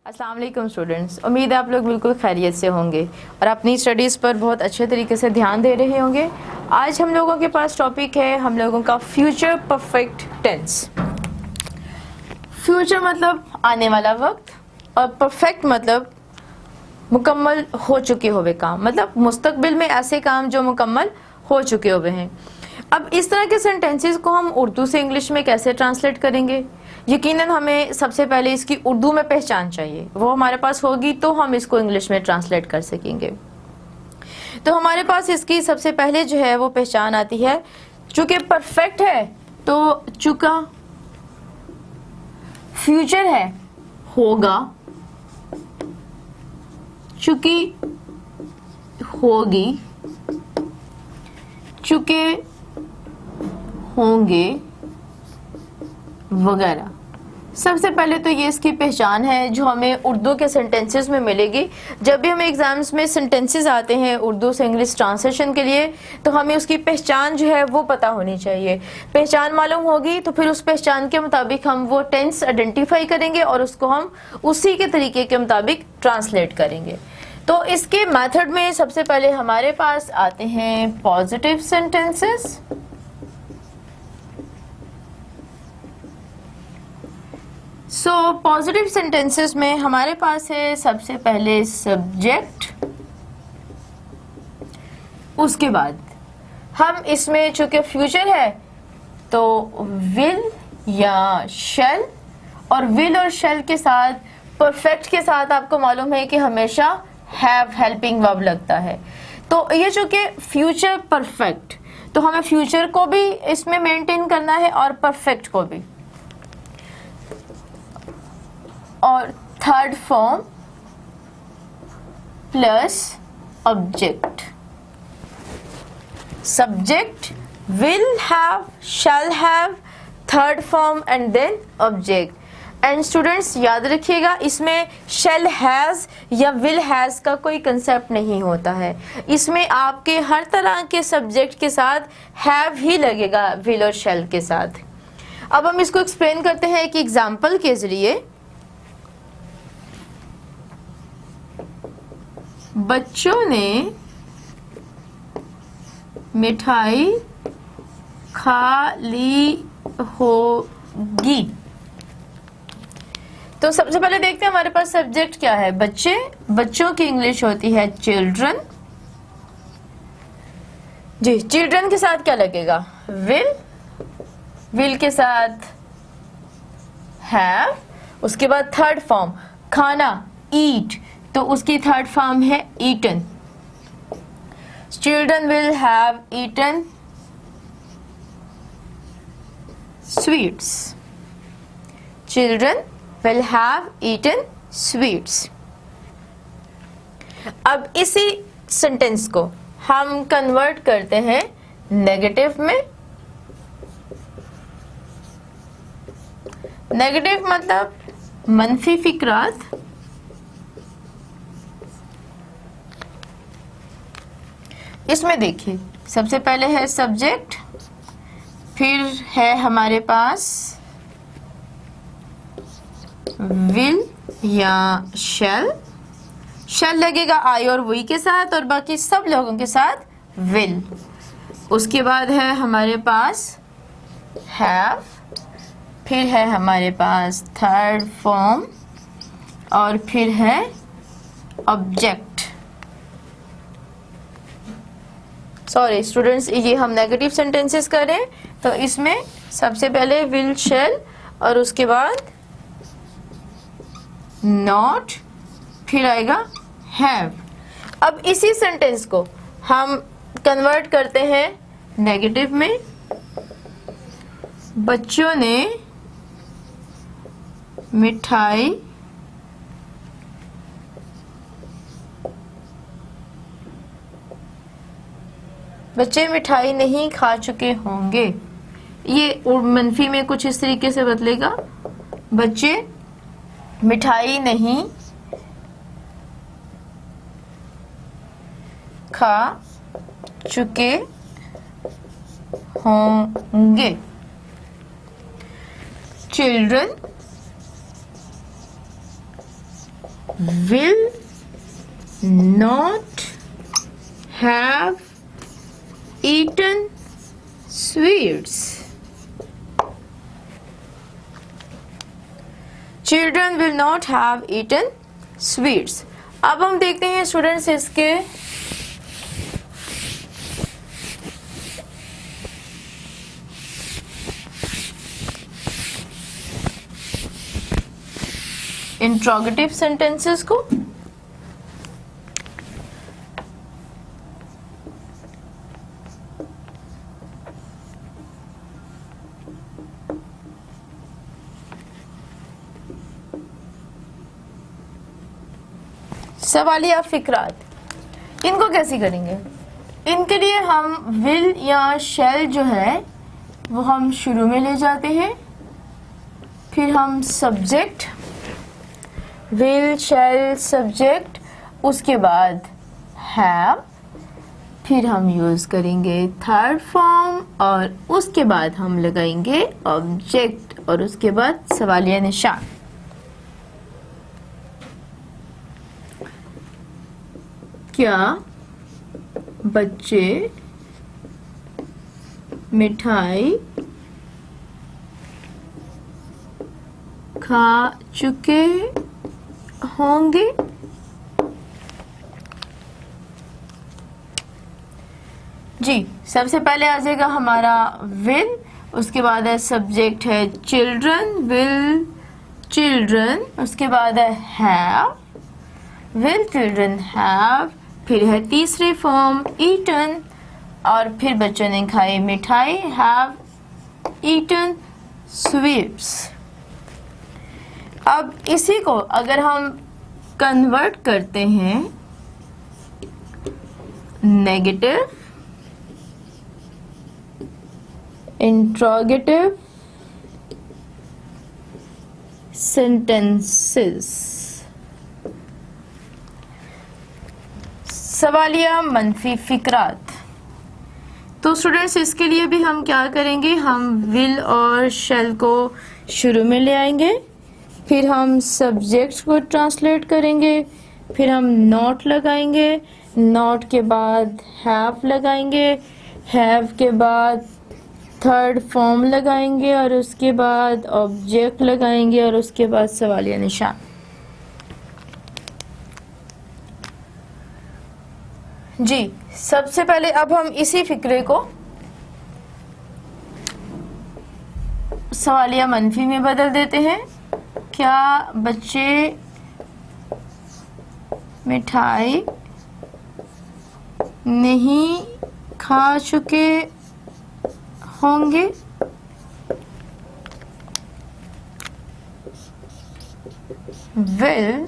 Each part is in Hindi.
अस्सलाम वालेकुम स्टूडेंट्स, उम्मीद है आप लोग बिल्कुल खैरियत से होंगे और अपनी स्टडीज़ पर बहुत अच्छे तरीके से ध्यान दे रहे होंगे। आज हम लोगों के पास टॉपिक है हम लोगों का फ्यूचर परफेक्ट टेंस। फ्यूचर मतलब आने वाला वक्त और परफेक्ट मतलब मुकम्मल हो चुके हुए काम, मतलब मुस्तकबिल में ऐसे काम जो मुकम्मल हो चुके हुए हैं। अब इस तरह के सेंटेंसेस को हम उर्दू से इंग्लिश में कैसे ट्रांसलेट करेंगे? यकीनन हमें सबसे पहले इसकी उर्दू में पहचान चाहिए, वो हमारे पास होगी तो हम इसको इंग्लिश में ट्रांसलेट कर सकेंगे। तो हमारे पास इसकी सबसे पहले जो है वो पहचान आती है, चूंकि परफेक्ट है तो चूंकि फ्यूचर है होगा, चूंकि होगी, चूंकि होंगे वगैरह। सबसे पहले तो ये इसकी पहचान है जो हमें उर्दू के सेंटेंसेस में मिलेगी। जब भी हमें एग्जाम्स में सेंटेंसेस आते हैं उर्दू से इंग्लिश ट्रांसलेशन के लिए, तो हमें उसकी पहचान जो है वो पता होनी चाहिए। पहचान मालूम होगी तो फिर उस पहचान के मुताबिक हम वो टेंस आइडेंटिफाई करेंगे और उसको हम उसी के तरीके के मुताबिक ट्रांसलेट करेंगे। तो इसके मेथड में सबसे पहले हमारे पास आते हैं positive sentences. So positive sentences में हमारे पास है सबसे पहले सब्जेक्ट, उसके बाद हम इसमें चूंकि फ्यूचर है तो विल या शैल, और विल और शैल के साथ परफेक्ट के साथ आपको मालूम है कि हमेशा हैव हेल्पिंग वर्ब लगता है। तो ये चूंकि फ्यूचर परफेक्ट, तो हमें फ्यूचर को भी इसमें मेंटेन करना है और परफेक्ट को भी। और third form plus object, subject, will have, shall have, third form and then object. And students याद रखिएगा, इसमें शैल हैज या विल हैज का कोई कंसेप्ट नहीं होता है। इसमें आपके हर तरह के सब्जेक्ट के साथ हैव ही लगेगा, विल और शैल के साथ। अब हम इसको एक्सप्लेन करते हैं एक एग्जाम्पल के जरिए। बच्चों ने मिठाई खा ली होगी। तो सबसे पहले देखते हैं हमारे पास सब्जेक्ट क्या है, बच्चे। बच्चों की इंग्लिश होती है चिल्ड्रन। जी, चिल्ड्रन के साथ क्या लगेगा? विल, विल के साथ हैव, उसके बाद थर्ड फॉर्म खाना, ईट, तो उसकी थर्ड फॉर्म है eaten. Children will have eaten sweets. Children will have eaten sweets. अब इसी सेंटेंस को हम कन्वर्ट करते हैं नेगेटिव में। नेगेटिव मतलब मनफी फिक्रात। इसमें देखिए सबसे पहले है सब्जेक्ट, फिर है हमारे पास विल या शैल। शैल लगेगा आई और वी के साथ और बाकी सब लोगों के साथ विल। उसके बाद है हमारे पास हैव, फिर है हमारे पास थर्ड फॉर्म और फिर है ऑब्जेक्ट। सॉरी स्टूडेंट्स, ये हम नेगेटिव सेंटेंसेस करें तो इसमें सबसे पहले विल शैल और उसके बाद नॉट, फिर आएगा हैव। अब इसी सेंटेंस को हम कन्वर्ट करते हैं नेगेटिव में। बच्चों ने मिठाई बच्चे मिठाई नहीं खा चुके होंगे। ये मनफी में कुछ इस तरीके से बदलेगा, बच्चे मिठाई नहीं खा चुके होंगे। Children will not have eaten sweets. Children will not have eaten sweets. अब हम देखते हैं स्टूडेंट्स इसके इंट्रोगेटिव सेंटेंसेस को। सवालिया फिक्रात इनको कैसे करेंगे? इनके लिए हम विल या शैल जो है वो हम शुरू में ले जाते हैं, फिर हम सब्जेक्ट विल शैल सब्जेक्ट, उसके बाद हैव, फिर हम यूज करेंगे थर्ड फॉर्म और उसके बाद हम लगाएंगे ऑब्जेक्ट और उसके बाद सवालिया निशान। क्या बच्चे मिठाई खा चुके होंगे? जी, सबसे पहले आ जाएगा हमारा विल, उसके बाद है सब्जेक्ट है चिल्ड्रन, विल चिल्ड्रन, उसके बाद है हैव, विल चिल्ड्रन हैव, फिर है तीसरी फॉर्म ईटन और फिर बच्चों ने खाई मिठाई, हैव ईटन स्वीट्स। अब इसी को अगर हम कन्वर्ट करते हैं नेगेटिव इंट्रोगेटिव सेंटेंसेस, सवालिया मनफी फिक्रात। तो स्टूडेंट्स इसके लिए भी हम क्या करेंगे, हम विल और शैल को शुरू में ले आएंगे, फिर हम सब्जेक्ट को ट्रांसलेट करेंगे, फिर हम नॉट लगाएंगे, नॉट के बाद हैव लगाएंगे, हैव के बाद थर्ड फॉर्म लगाएंगे और उसके बाद ऑब्जेक्ट लगाएंगे और उसके बाद सवालिया निशान। जी, सबसे पहले अब हम इसी फिक्रे को सवालिया मनफी में बदल देते हैं। क्या बच्चे मिठाई नहीं खा चुके होंगे? Will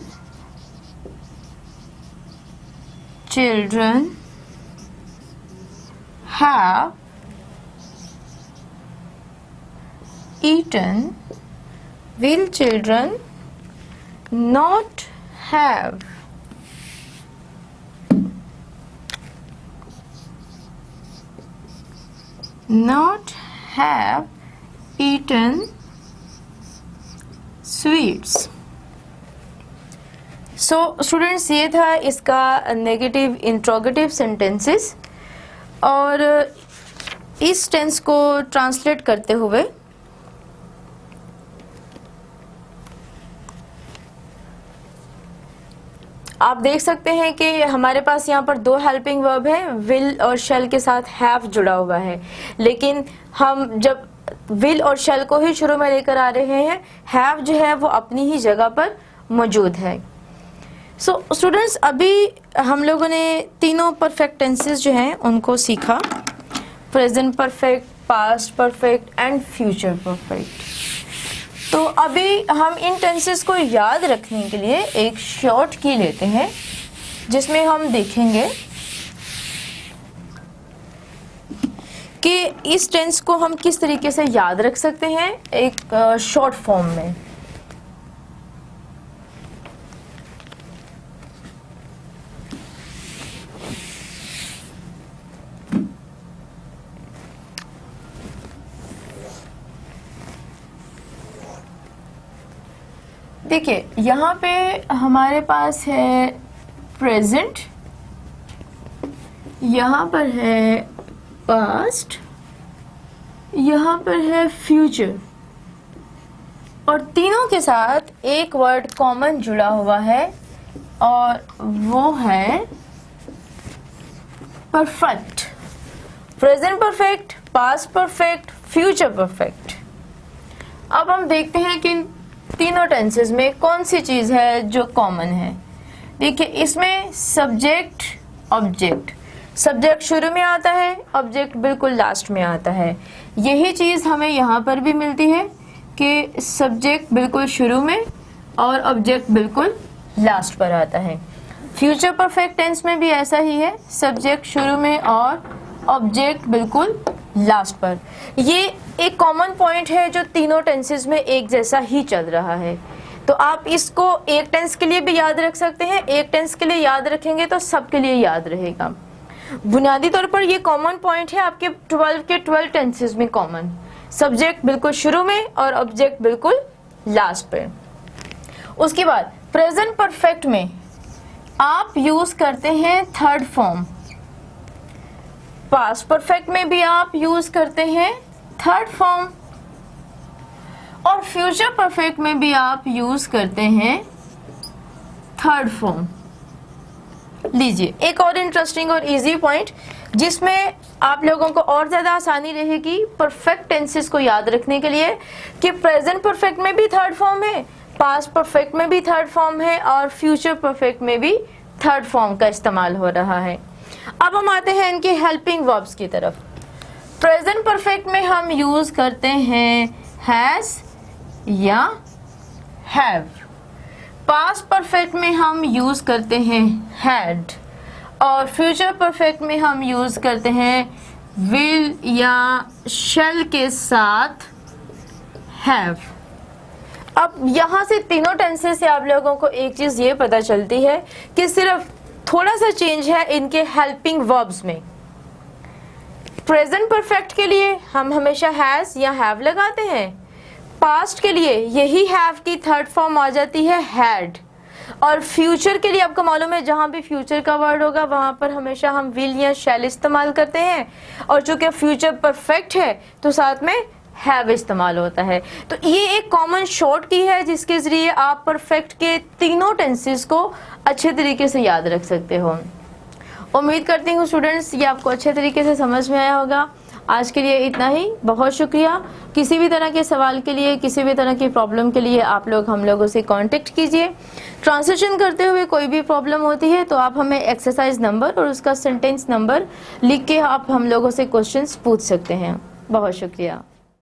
children have eaten? Will children not have? Not have eaten sweets. So students ये था इसका नेगेटिव इंट्रोगेटिव सेंटेंसेस। और इस टेंस को ट्रांसलेट करते हुए आप देख सकते हैं कि हमारे पास यहाँ पर दो हेल्पिंग वर्ब है, विल और शैल के साथ हैव जुड़ा हुआ है, लेकिन हम जब विल और शैल को ही शुरू में लेकर आ रहे हैं, हैव जो है वो अपनी ही जगह पर मौजूद है। सो स्टूडेंट्स अभी हम लोगों ने तीनों परफेक्ट टेंसेस जो हैं उनको सीखा, present perfect, past perfect and future perfect. तो अभी हम इन टेंसेस को याद रखने के लिए एक शॉर्ट की लेते हैं जिसमें हम देखेंगे कि इस टेंस को हम किस तरीके से याद रख सकते हैं एक शॉर्ट फॉर्म में। देखिए यहाँ पे हमारे पास है प्रेजेंट, यहाँ पर है पास्ट, यहाँ पर है फ्यूचर, और तीनों के साथ एक वर्ड कॉमन जुड़ा हुआ है और वो है perfect. Present perfect, past perfect, future perfect. अब हम देखते हैं कि इन तीनों टेंसेस में कौन सी चीज है जो कॉमन है। देखिए इसमें सब्जेक्ट ऑब्जेक्ट, सब्जेक्ट शुरू में आता है, ऑब्जेक्ट बिल्कुल लास्ट में आता है। यही चीज हमें यहाँ पर भी मिलती है कि सब्जेक्ट बिल्कुल शुरू में और ऑब्जेक्ट बिल्कुल लास्ट पर आता है। फ्यूचर परफेक्ट टेंस में भी ऐसा ही है, सब्जेक्ट शुरू में और ऑब्जेक्ट बिल्कुल लास्ट पर। ये एक कॉमन पॉइंट है जो तीनों टेंसेस में एक जैसा ही चल रहा है। तो आप इसको एक टेंस के लिए भी याद रख सकते हैं, एक टेंस के लिए याद रखेंगे तो सबके लिए याद रहेगा। बुनियादी तौर पर ये कॉमन पॉइंट है आपके 12 के 12 टेंसेस में कॉमन, सब्जेक्ट बिल्कुल शुरू में और ऑब्जेक्ट बिल्कुल लास्ट पे। उसके बाद प्रेजेंट परफेक्ट में आप यूज करते हैं थर्ड फॉर्म, पास्ट परफेक्ट में भी आप यूज करते हैं थर्ड फॉर्म, और फ्यूचर परफेक्ट में भी आप यूज करते हैं थर्ड फॉर्म। लीजिए एक और इंटरेस्टिंग और इजी पॉइंट जिसमें आप लोगों को और ज्यादा आसानी रहेगी परफेक्ट टेंसेस को याद रखने के लिए कि प्रेजेंट परफेक्ट में भी थर्ड फॉर्म है, पास्ट परफेक्ट में भी थर्ड फॉर्म है और फ्यूचर परफेक्ट में भी थर्ड फॉर्म का इस्तेमाल हो रहा है। अब हम आते हैं इनके हेल्पिंग वर्ब्स की तरफ। प्रेजेंट परफेक्ट में हम यूज करते हैं हैज या हैव, पास्ट परफेक्ट में हम यूज करते हैं हैड, और फ्यूचर परफेक्ट में हम यूज करते हैं विल या शैल के साथ हैव। अब यहाँ से तीनों टेंसेस से आप लोगों को एक चीज ये पता चलती है कि सिर्फ थोड़ा सा चेंज है इनके हेल्पिंग वर्ब्स में। प्रेजेंट परफेक्ट के लिए हम हमेशा हैज या हैव लगाते हैं, पास्ट के लिए यही हैव की थर्ड फॉर्म आ जाती है हैड, और फ्यूचर के लिए आपको मालूम है जहां भी फ्यूचर का वर्ड होगा वहां पर हमेशा हम विल या शैल इस्तेमाल करते हैं, और चूंकि फ्यूचर परफेक्ट है तो साथ में हैव इस्तेमाल होता है। तो ये एक कॉमन शॉर्ट की है जिसके जरिए आप परफेक्ट के तीनों टेंसेस को अच्छे तरीके से याद रख सकते हो। उम्मीद करती हूँ स्टूडेंट्स ये आपको अच्छे तरीके से समझ में आया होगा। आज के लिए इतना ही, बहुत शुक्रिया। किसी भी तरह के सवाल के लिए, किसी भी तरह की प्रॉब्लम के लिए आप लोग हम लोगों से कांटेक्ट कीजिए। ट्रांसलेशन करते हुए कोई भी प्रॉब्लम होती है तो आप हमें एक्सरसाइज नंबर और उसका सेंटेंस नंबर लिख के आप हम लोगों से क्वेश्चंस पूछ सकते हैं। बहुत शुक्रिया।